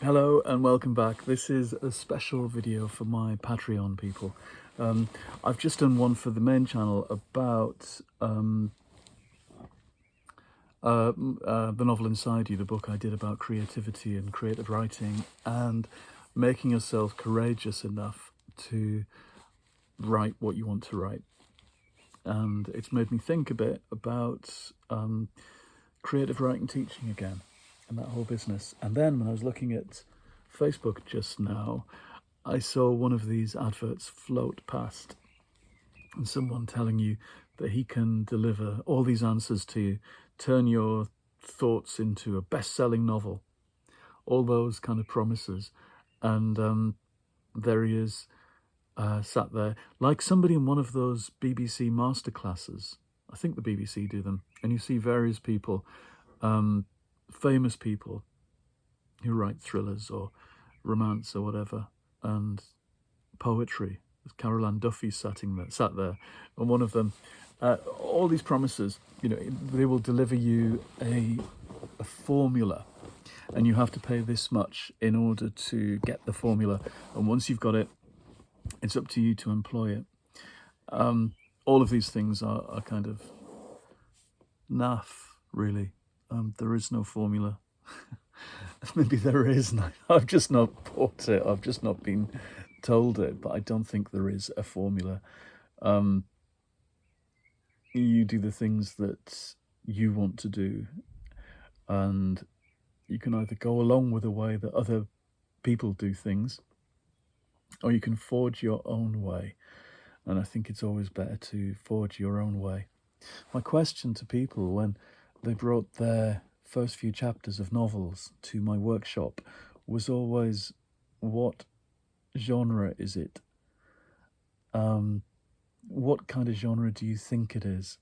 Hello and welcome back. This is a special video for my Patreon people. I've just done one for the main channel about the novel Inside You, the book I did about creativity and creative writing and making yourself courageous enough to write what you want to write. And it's made me think a bit about creative writing teaching again and that whole business. And then when I was looking at Facebook just now, I saw one of these adverts float past and someone telling you that he can deliver all these answers to you, turn your thoughts into a best-selling novel, all those kind of promises. And there he is, sat there like somebody in one of those BBC masterclasses. I think the BBC do them, and you see various people, famous people who write thrillers or romance or whatever, and poetry. Carol Ann Duffy sat there, and one of them, all these promises, they will deliver you a formula, and you have to pay this much in order to get the formula, and once you've got it, it's up to you to employ it. All of these things are kind of naff, really. There is no formula. Maybe there is, and I've just not bought it. I've just not been told it, but I don't think there is a formula. You do the things that you want to do, and you can either go along with the way that other people do things, or you can forge your own way. And I think it's always better to forge your own way. My question to people when they brought their first few chapters of novels to my workshop was always, what genre is it? What kind of genre do you think it is?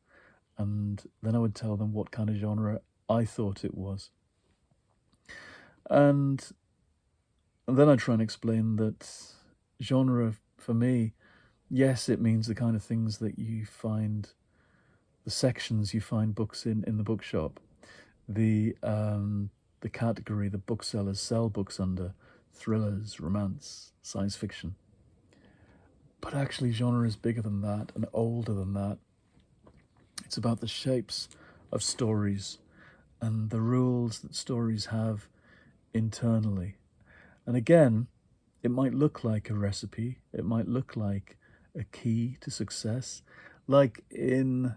And then I would tell them what kind of genre I thought it was. And then I'd try and explain that genre for me, yes, it means the kind of things that you find, the sections you find books in the bookshop, the category the booksellers sell books under, thrillers, romance, science fiction. But actually genre is bigger than that and older than that. It's about the shapes of stories and the rules that stories have internally. And again, it might look like a recipe, it might look like a key to success, like in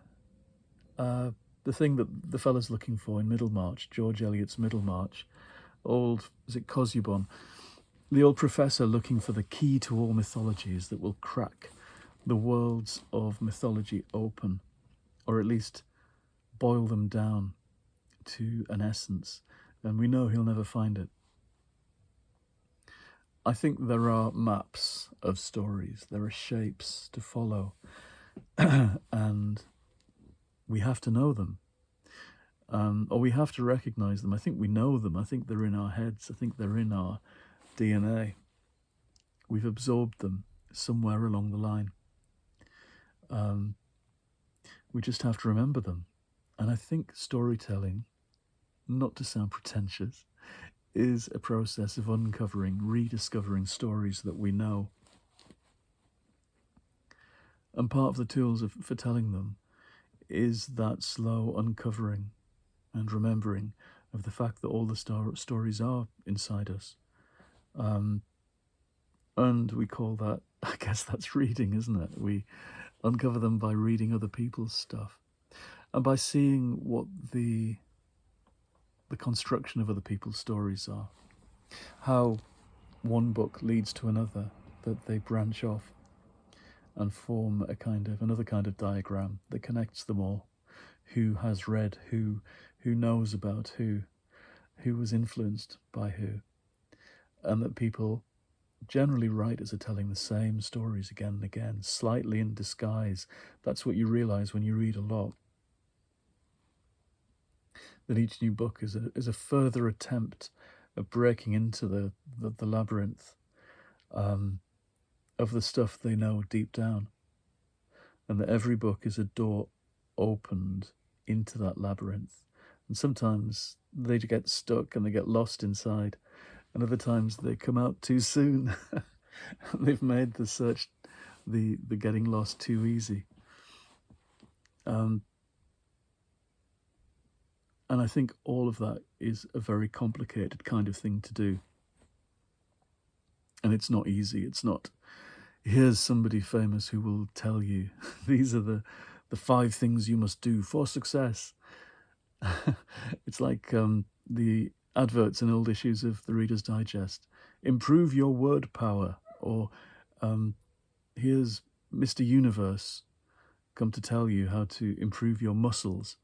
the thing that the fella's looking for in Middlemarch, George Eliot's Middlemarch, is it Casaubon? The old professor looking for the key to all mythologies that will crack the worlds of mythology open, or at least boil them down to an essence, and we know he'll never find it. I think there are maps of stories, there are shapes to follow, and we have to know them, or we have to recognize them. I think we know them. I think they're in our heads. I think they're in our DNA. We've absorbed them somewhere along the line. We just have to remember them. And I think storytelling, not to sound pretentious, is a process of uncovering, rediscovering stories that we know. And part of the tools for telling them is that slow uncovering and remembering of the fact that all the stories are inside us. And we call that, I guess that's reading, isn't it? We uncover them by reading other people's stuff and by seeing what the construction of other people's stories are, how one book leads to another, that they branch off and form another kind of diagram that connects them all. Who has read who knows about who was influenced by who, and that people generally writers are telling the same stories again and again, slightly in disguise. That's what you realize when you read a lot, that each new book is a further attempt of breaking into the labyrinth of the stuff they know deep down, and that every book is a door opened into that labyrinth. And sometimes they get stuck and they get lost inside, and other times they come out too soon. They've made the search, the getting lost too easy. And I think all of that is a very complicated kind of thing to do. And it's not easy. It's not, here's somebody famous who will tell you, these are the 5 things you must do for success. It's like the adverts in old issues of the Reader's Digest. Improve your word power, or here's Mr. Universe come to tell you how to improve your muscles.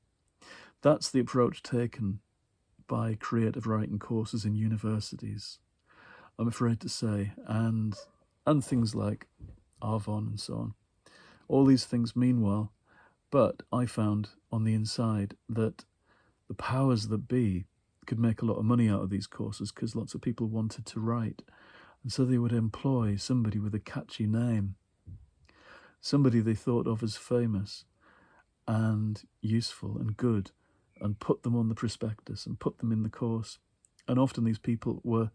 That's the approach taken by creative writing courses in universities, I'm afraid to say, and things like Arvon and so on. All these things mean well, but I found on the inside that the powers that be could make a lot of money out of these courses because lots of people wanted to write. And so they would employ somebody with a catchy name, somebody they thought of as famous and useful and good, and put them on the prospectus and put them in the course. And often these people were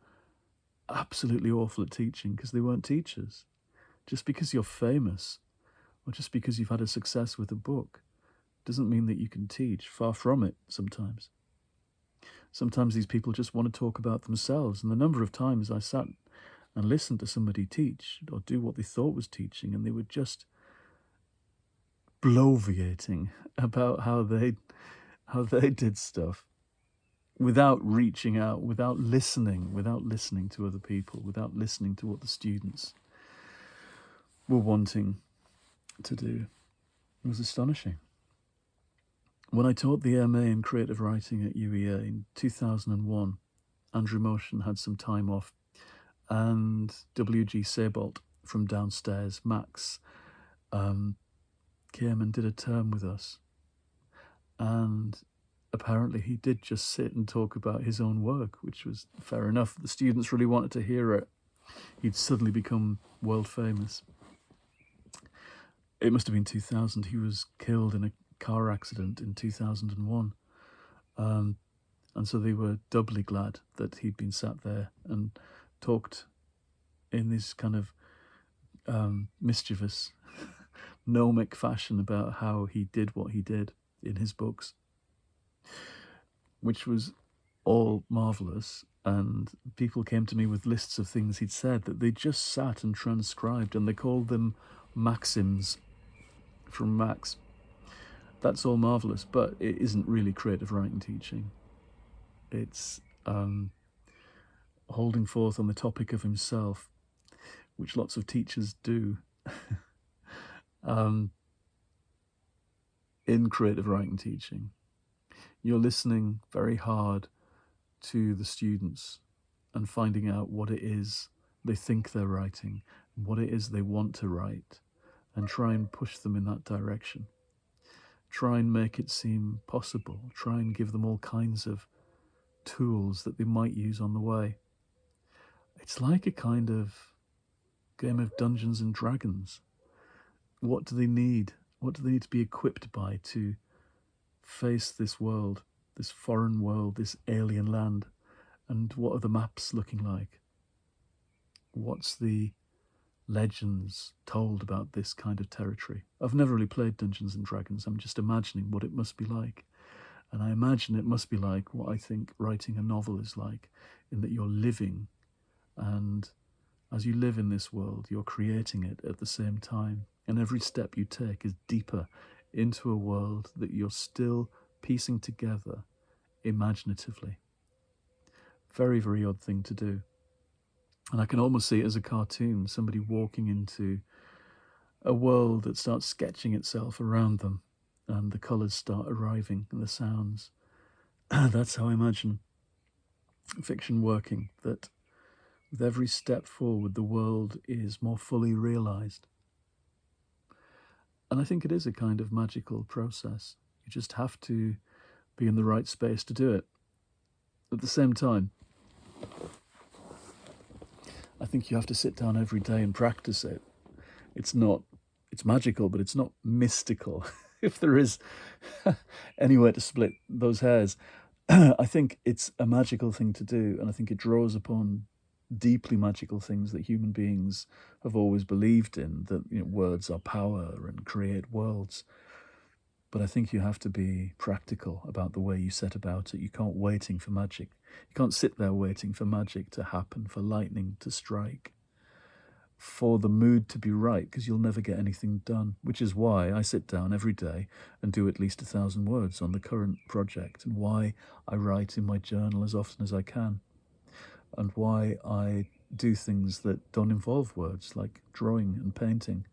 absolutely awful at teaching because they weren't teachers. Just because you're famous or just because you've had a success with a book doesn't mean that you can teach. Far from it sometimes. Sometimes these people just want to talk about themselves. And the number of times I sat and listened to somebody teach or do what they thought was teaching, and they were just bloviating about how they did stuff without reaching out, without listening to other people, without listening to what the students were wanting to do. It was astonishing. When I taught the MA in creative writing at UEA in 2001, Andrew Motion had some time off, and W.G. Sebolt from downstairs, Max, came and did a term with us. And apparently he did just sit and talk about his own work, which was fair enough. The students really wanted to hear it. He'd suddenly become world famous. It must have been 2000. He was killed in a car accident in 2001. And so they were doubly glad that he'd been sat there and talked in this kind of mischievous, gnomic fashion about how he did what he did in his books, which was all marvellous. And people came to me with lists of things he'd said that they just sat and transcribed, and they called them maxims from Max. That's all marvellous, but it isn't really creative writing teaching. It's holding forth on the topic of himself, which lots of teachers do in creative writing teaching. You're listening very hard to the students and finding out what it is they think they're writing, what it is they want to write, and try and push them in that direction. Try and make it seem possible. Try and give them all kinds of tools that they might use on the way. It's like a kind of game of Dungeons and Dragons. What do they need? What do they need to be equipped by to face this world, this foreign world, this alien land? And what are the maps looking like? What's the legends told about this kind of territory? I've never really played Dungeons and Dragons. I'm just imagining what it must be like. And I imagine it must be like what I think writing a novel is like, in that you're living, and as you live in this world, you're creating it at the same time. And every step you take is deeper into a world that you're still piecing together imaginatively. Very, very odd thing to do. And I can almost see it as a cartoon, somebody walking into a world that starts sketching itself around them, and the colours start arriving and the sounds. That's how I imagine fiction working, that with every step forward, the world is more fully realised. And I think it is a kind of magical process. You just have to be in the right space to do it. At the same time, I think you have to sit down every day and practice it. It's magical, but it's not mystical. If there is any way to split those hairs, I think it's a magical thing to do, and I think it draws upon deeply magical things that human beings have always believed in, that words are power and create worlds. But I think you have to be practical about the way you set about it. You can't waiting for magic. You can't sit there waiting for magic to happen, for lightning to strike, for the mood to be right, because you'll never get anything done, which is why I sit down every day and do at least 1,000 words on the current project, and why I write in my journal as often as I can, and why I do things that don't involve words, like drawing and painting,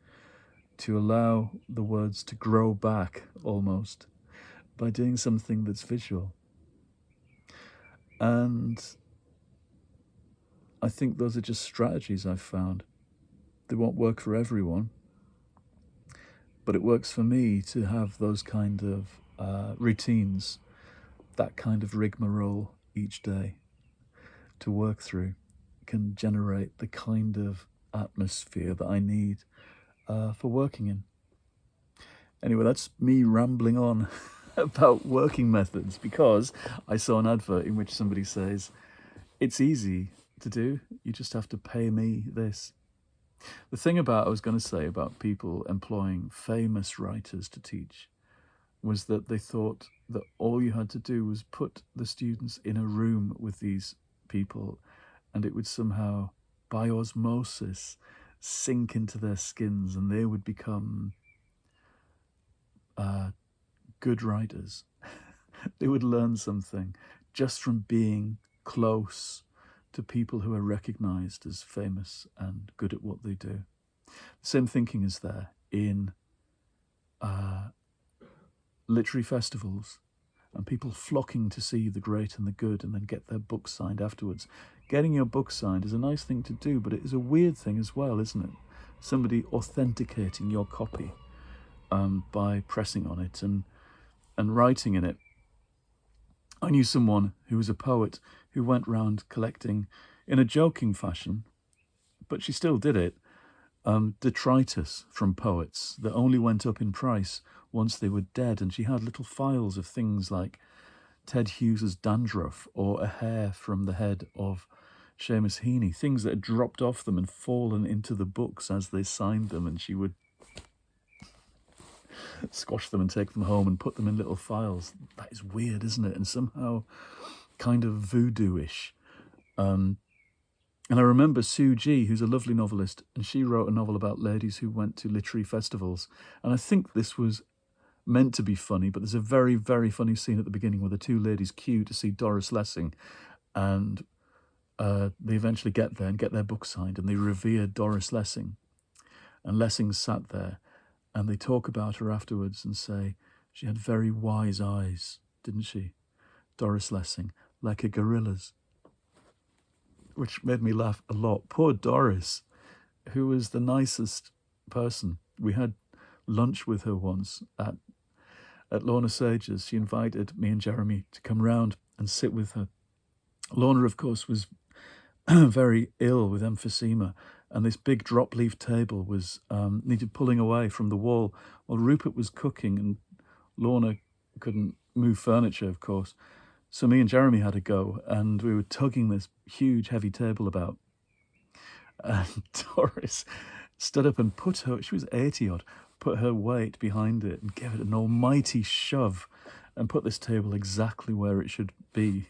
to allow the words to grow back almost by doing something that's visual. And I think those are just strategies I've found. They won't work for everyone, but it works for me to have those kind of routines, that kind of rigmarole each day to work through, can generate the kind of atmosphere that I need for working in. Anyway, that's me rambling on about working methods, because I saw an advert in which somebody says, it's easy to do, you just have to pay me this. The thing I was going to say about people employing famous writers to teach was that they thought that all you had to do was put the students in a room with these people, and it would somehow, by osmosis, sink into their skins, and they would become good writers. They would learn something just from being close to people who are recognized as famous and good at what they do. The same thinking is there in literary festivals, and people flocking to see the great and the good and then get their book signed afterwards. Getting your book signed is a nice thing to do, but it is a weird thing as well, isn't it? Somebody authenticating your copy by pressing on it and writing in it. I knew someone who was a poet who went round collecting, in a joking fashion, but she still did it, detritus from poets that only went up in price once they were dead. And she had little files of things like Ted Hughes's dandruff or a hair from the head of Seamus Heaney, things that had dropped off them and fallen into the books as they signed them, and she would squash them and take them home and put them in little files. That is weird, isn't it? And somehow kind of voodoo-ish. And I remember Sue G, who's a lovely novelist, and she wrote a novel about ladies who went to literary festivals. And I think this was meant to be funny, but there's a very, very funny scene at the beginning where the two ladies queue to see Doris Lessing, and they eventually get there and get their book signed, and they revere Doris Lessing. And Lessing sat there, and they talk about her afterwards and say, she had very wise eyes, didn't she? Doris Lessing, like a gorilla's. Which made me laugh a lot. Poor Doris, who was the nicest person. We had lunch with her once at Lorna Sage's. She invited me and Jeremy to come round and sit with her. Lorna, of course, was very ill with emphysema, and this big drop leaf table was needed pulling away from the wall. Well, Rupert was cooking, and Lorna couldn't move furniture, of course. So me and Jeremy had a go, and we were tugging this huge, heavy table about. And Doris stood up and she was 80-odd, put her weight behind it and gave it an almighty shove and put this table exactly where it should be,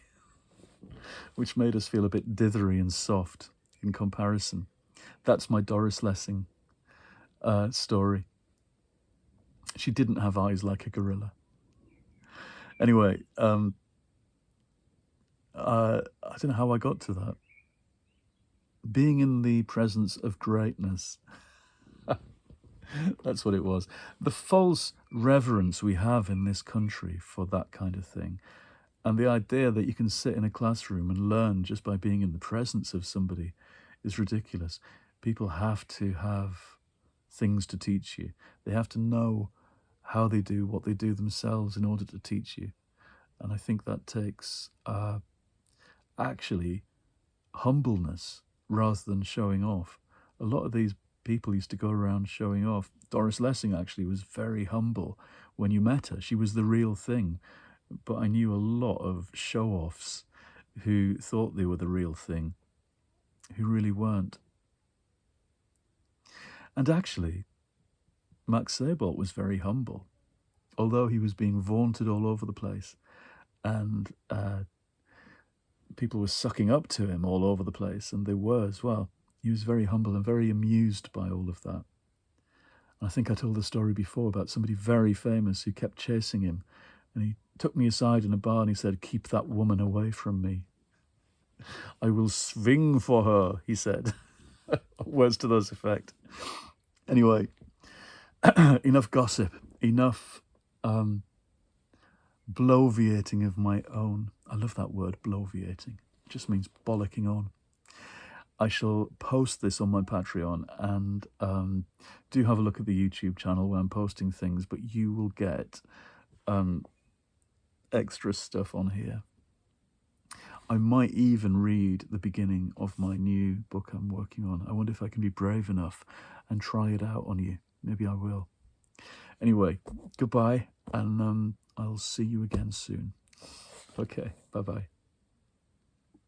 which made us feel a bit dithery and soft in comparison. That's my Doris Lessing story. She didn't have eyes like a gorilla. Anyway, I don't know how I got to that. Being in the presence of greatness. That's what it was. The false reverence we have in this country for that kind of thing, and the idea that you can sit in a classroom and learn just by being in the presence of somebody is ridiculous. People have to have things to teach you. They have to know how they do what they do themselves in order to teach you. And I think that takes actually humbleness rather than showing off. A lot of these people used to go around showing off. Doris Lessing actually was very humble when you met her. She was the real thing. but I knew a lot of show-offs who thought they were the real thing, who really weren't. And actually, Max Seybold was very humble, although he was being vaunted all over the place, and people were sucking up to him all over the place, and they were as well. He was very humble and very amused by all of that. And I think I told the story before about somebody very famous who kept chasing him, and he took me aside in a bar and he said, "Keep that woman away from me. I will swing for her," he said. Words to those effect. Anyway, enough gossip, enough bloviating of my own. I love that word, bloviating. It just means bollocking on. I shall post this on my Patreon, and do have a look at the YouTube channel where I'm posting things, but you will get extra stuff on here. I might even read the beginning of my new book I'm working on. I wonder if I can be brave enough and try it out on you. Maybe I will. Anyway, goodbye, and I'll see you again soon. Okay, bye-bye.